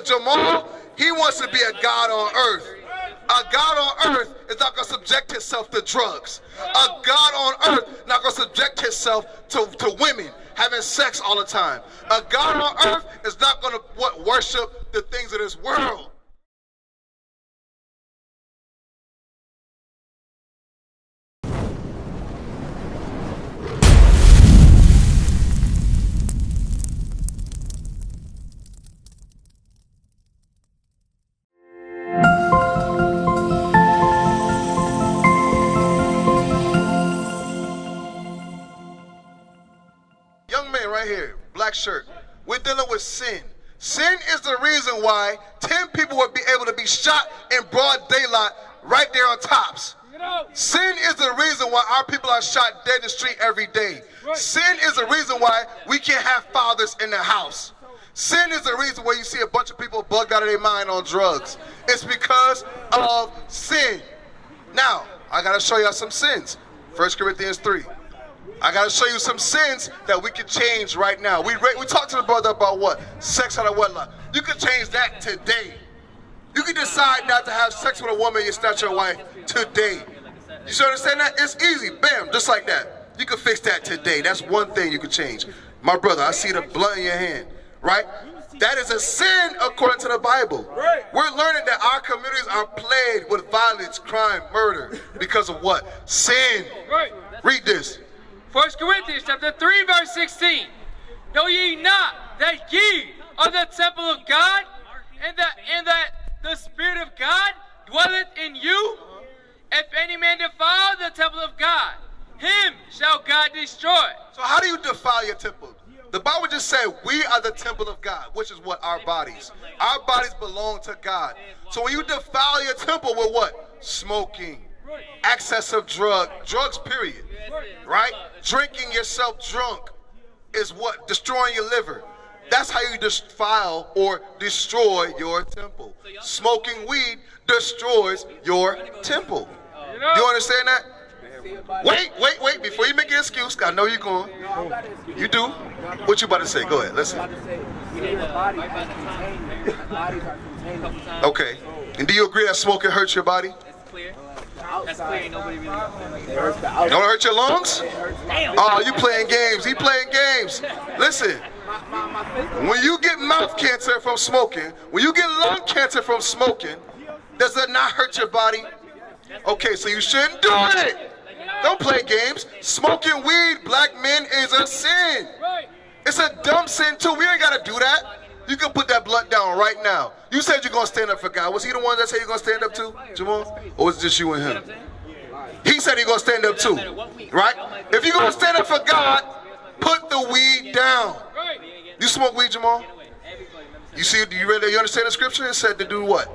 Jamal, he wants to be a God on earth. A God on earth is not going to subject himself to drugs. A God on earth not going to subject himself to women having sex all the time. A God on earth is not going to worship the things of this world. Right here, black shirt. We're dealing with sin. Sin is the reason why 10 people would be able to be shot in broad daylight right there on Tops. Sin is the reason why our people are shot dead in the street every day. Sin is the reason why we can't have fathers in the house. Sin is the reason why you see a bunch of people bugged out of their mind on drugs. It's because of sin. Now, I gotta show y'all some sins. 1 Corinthians 3. I gotta show you some sins that we can change right now. We talked to the brother about what? Sex out of wedlock. You can change that today. You can decide not to have sex with a woman you're not your wife today. You should understand that? It's easy. Bam, just like that. You can fix that today. That's one thing you can change. My brother, I see the blood in your hand, right? That is a sin according to the Bible. We're learning that our communities are plagued with violence, crime, murder because of what? Sin. Read this. 1 Corinthians chapter 3, verse 16. Know ye not that ye are the temple of God, and that the Spirit of God dwelleth in you? If any man defile the temple of God, him shall God destroy. So how do you defile your temple? The Bible just said we are the temple of God, which is what? Our bodies. Our bodies belong to God. So when you defile your temple with what? Smoking, excessive drugs period, right? Drinking yourself drunk is what? Destroying your liver. That's how you defile or destroy your temple. Smoking weed destroys your temple. You understand that? Wait, before you make an excuse, I know you're going. You do? What you about to say? Go ahead, listen. Okay. And do you agree that smoking hurts your body? That's clear. Nobody really Don't hurt your lungs? Oh, you playing games. He playing games. Listen, when you get mouth cancer from smoking, when you get lung cancer from smoking, does that not hurt your body? Okay, so you shouldn't do it. Don't play games. Smoking weed, black men, is a sin. It's a dumb sin too. We ain't got to do that. You can put that blunt down right now. You said you're going to stand up for God. Was he the one that said you're going to stand up too, Jamal? Or was it just you and him? He said he's going to stand up too, right? If you're going to stand up for God, put the weed down. You smoke weed, Jamal? You see, you understand the scripture? It said to do what?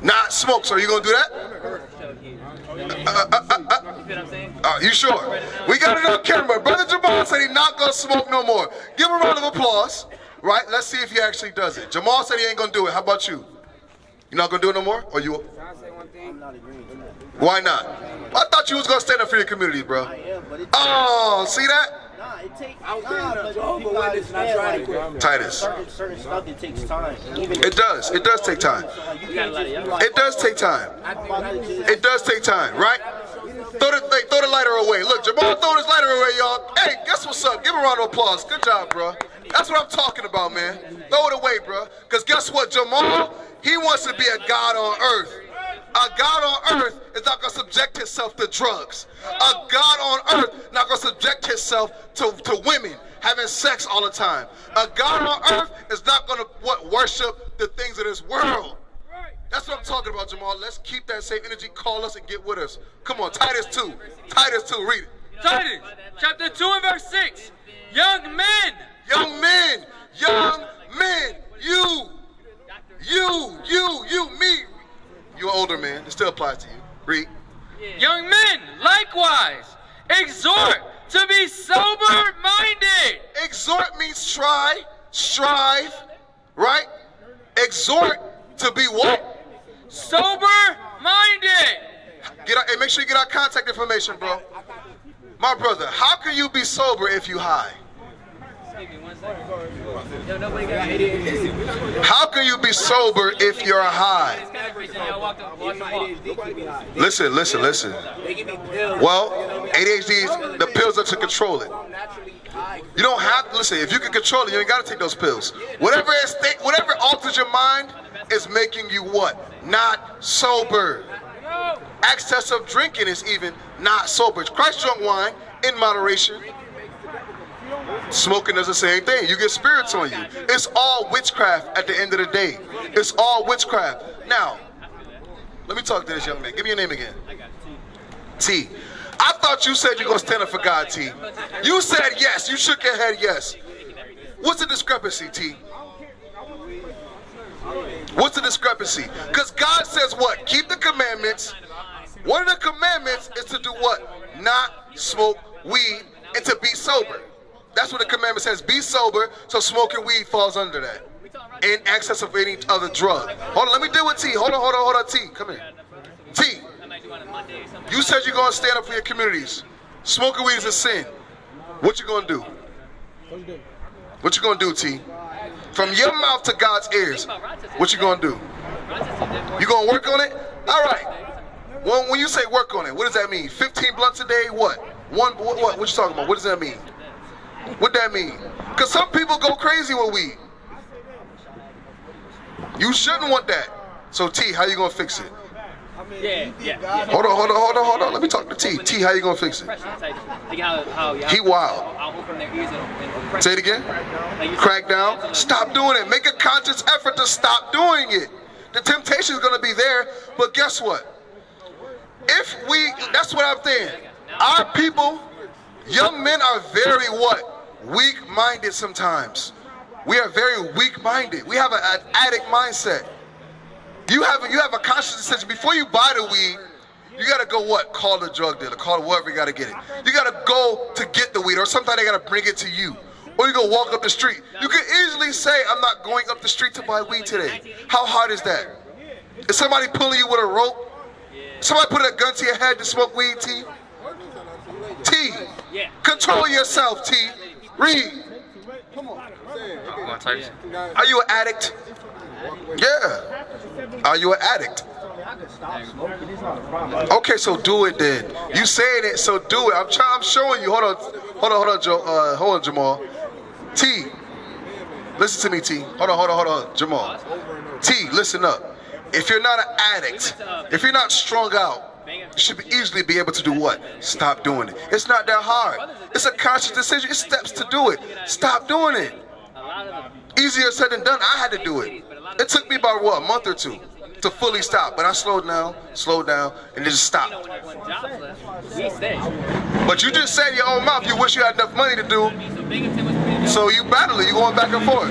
Not smoke. So are you going to do that? You sure? We got it on camera. Brother Jamal said he's not going to smoke no more. Give him a round of applause. Right? Let's see if he actually does it. Jamal said he ain't going to do it. How about you? You're not going to do it no more? Or you? Can I say one thing? I'm not agreeing. Why not? I thought you was going to stand up for your community, bro. I am, but oh, see that? Nah, it takes time. Titus. Certain stuff, it takes time. It does. It does take time. It does take time. It does take time, right? Throw the lighter away. Look, Jamal throwing his lighter away, y'all. Hey, guess what's up? Give him a round of applause. Good job, bro. That's what I'm talking about, man. Throw it away, bro. Because guess what? Jamal, he wants to be a God on earth. A God on earth is not going to subject himself to drugs. A God on earth not going to subject himself to women having sex all the time. A God on earth is not going to worship the things of this world. That's what I'm talking about, Jamal. Let's keep that same energy. Call us and get with us. Come on, Titus 2. Titus 2, read it. Titus, chapter 2 and verse 6. Young men. Young men. Young men. Me. You're an older man. It still applies to you. Read. Young men, likewise, exhort to be sober-minded. Exhort means try, strive, right? Exhort to be what? Sober-minded. Hey, make sure you get our contact information, bro. My brother, how can you be sober if you high? How can you be sober if you're high? Listen. Well, ADHD, the pills are to control it. You don't have to, listen, if you can control it, you ain't got to take those pills. Whatever alters your mind is making you what? Not sober. Excessive drinking is even not sober. Christ drunk wine in moderation. Smoking does the same thing. You get spirits on you. It's all witchcraft at the end of the day. It's all witchcraft. Now, let me talk to this young man. Give me your name again. T. I thought you said you're going to stand up for God, T. You said yes. You shook your head yes. What's the discrepancy, T? What's the discrepancy? Because God says what? Keep the commandments. One of the commandments is to do what? Not smoke weed and to be sober. That's what the commandment says. Be sober, so smoking weed falls under that. In excess of any other drug. Hold on, let me deal with T. Hold on, T. Come here. T. You said you're going to stand up for your communities. Smoking weed is a sin. What you going to do? What you going to do, T? From your mouth to God's ears, what you going to do? You going to work on it? All right. When you say work on it, what does that mean? 15 blunts a day? What? What you talking about? What does that mean? What that mean? Because some people go crazy with weed. You shouldn't want that. So T, how you going to fix it? Yeah. Hold on. Let me talk to T. T, how you gonna fix it? He wild. Say it again. Crack down. Stop doing it. Make a conscious effort to stop doing it. The temptation is gonna be there, but guess what? That's what I'm saying. Our people, young men are very what? Weak-minded sometimes. We are very weak-minded. We have an addict mindset. You have a conscious decision. Before you buy the weed, you gotta go what? Call the drug dealer, call whoever you gotta get it. You gotta go to get the weed, or sometimes they gotta bring it to you. Or you go walk up the street. You can easily say, I'm not going up the street to buy weed today. How hard is that? Is somebody pulling you with a rope? Somebody put a gun to your head to smoke weed, T? T. Control yourself, T. Read. Are you an addict? Yeah. Are you an addict? Okay, so do it then. You saying it, so do it. I'm showing you. Hold on, Jamal. T, listen to me, T. Hold on, Jamal. T, listen up. If you're not an addict, if you're not strung out, you should easily be able to do what? Stop doing it. It's not that hard. It's a conscious decision. It's steps to do it. Stop doing it. Easier said than done. I had to do it. It took me about what, a month or two to fully stop, but I slowed down, and just stopped. But you just said in your own mouth you wish you had enough money to do, so you battle it. You're going back and forth.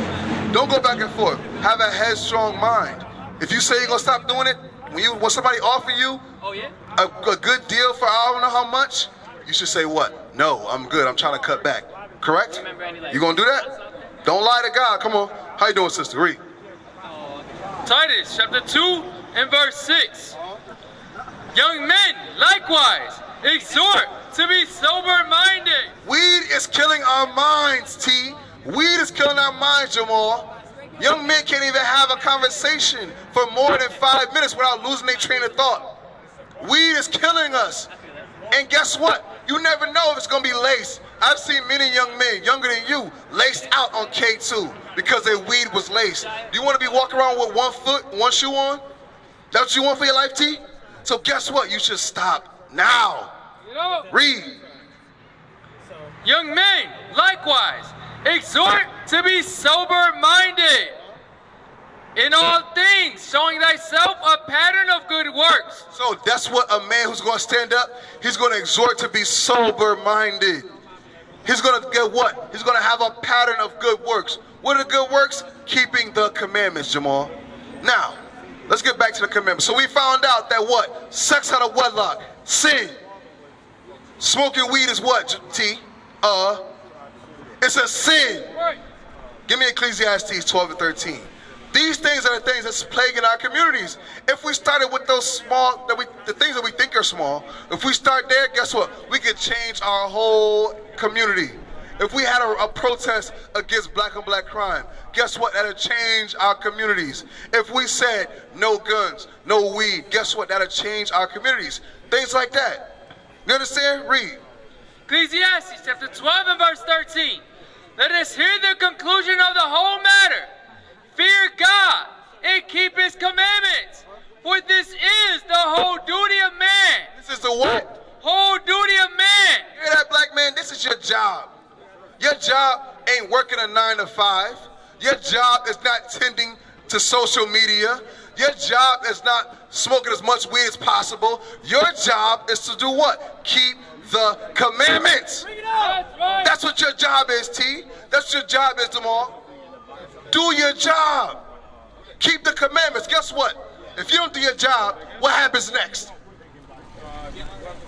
Don't go back and forth. Have a headstrong mind. If you say you're gonna stop doing it, when somebody offer you a good deal for I don't know how much, you should say what? No, I'm good. I'm trying to cut back. Correct? You gonna do that? Don't lie to God. Come on. How you doing, sister? Read. Titus chapter 2 and verse 6. Young men, likewise, exhort to be sober-minded. Weed is killing our minds, T. Weed is killing our minds, Jamal. Young men can't even have a conversation for more than 5 minutes without losing their train of thought. Weed is killing us. And guess what? You never know if it's going to be laced. I've seen many young men, younger than you, laced out on K2 because their weed was laced. Do you want to be walking around with 1 foot, 1 shoe on? That's what you want for your life, T? So guess what? You should stop now. Read. Young men, likewise, exhort to be sober-minded in all things, showing thyself a pattern of good works. So that's what a man who's going to stand up, he's going to exhort to be sober-minded. He's going to get what? He's going to have a pattern of good works. What are the good works? Keeping the commandments, Jamal. Now, let's get back to the commandments. So we found out that what? Sex out of wedlock, sin. Smoking weed is what, T? It's a sin. Give me Ecclesiastes 12 and 13. These things are the things that's plaguing our communities. If we started with those small, the things that we think are small, if we start there, guess what? We could change our whole community. If we had a protest against black on black crime, guess what? That'll change our communities. If we said no guns, no weed, guess what? That'll change our communities. Things like that. You understand? Read. Ecclesiastes chapter 12 and verse 13. Let us hear the conclusion of the whole matter. Fear God and keep his commandments, for this is the whole duty of man. This is the what? Whole duty of man. You hear that, black man? This is your job. Your job ain't working a 9 to 5. Your job is not tending to social media. Your job is not smoking as much weed as possible. Your job is to do what? Keep the commandments. That's right. That's what your job is, T. That's what your job is, Jamal. Do your job. Keep the commandments. Guess what? If you don't do your job, what happens next?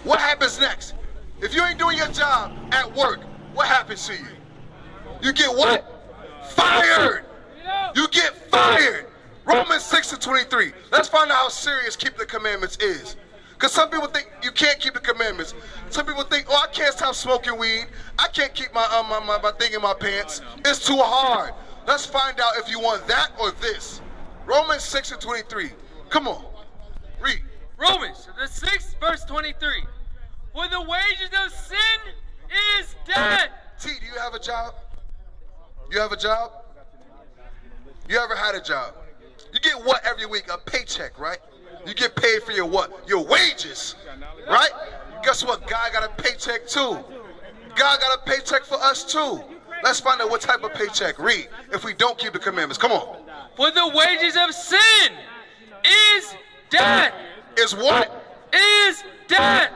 What happens next? If you ain't doing your job at work, what happens to you? You get what? Fired. You get fired. Romans 6:23. Let's find out how serious keep the commandments is. Because some people think you can't keep the commandments. Some people think, oh, I can't stop smoking weed. I can't keep my thing in my pants. It's too hard. Let's find out if you want that or this. Romans 6:23. Come on. Read. Romans, the 6th verse 23. For the wages of sin is death. T, do you have a job? You have a job? You ever had a job? You get what every week? A paycheck, right? You get paid for your what? Your wages, right? Guess what? God got a paycheck too. God got a paycheck for us too. Let's find out what type of paycheck. Read. If we don't keep the commandments. Come on. For the wages of sin is death. Is what? Is death.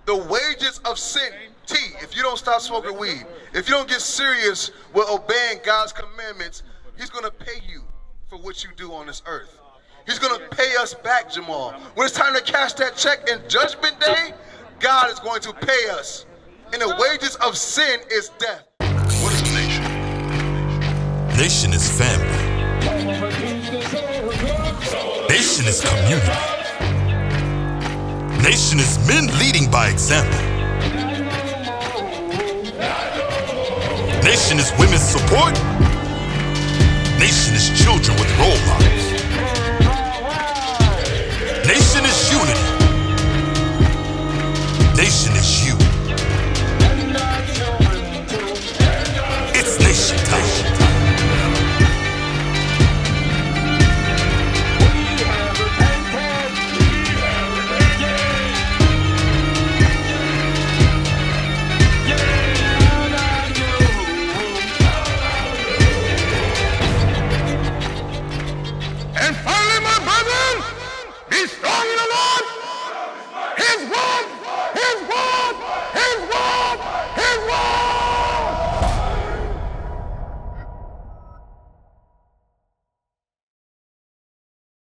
The wages of sin. T, if you don't stop smoking weed, if you don't get serious with obeying God's commandments, he's going to pay you for what you do on this earth. He's going to pay us back, Jamal. When it's time to cash that check in Judgment Day, God is going to pay us. And the wages of sin is death. What is a nation? Nation is family. Nation is community. Nation is men leading by example. Nation is women's support. Nation is children with role models. Nation is unity. Nation is you. It's nation time. And finally, my brethren, be strong in the Lord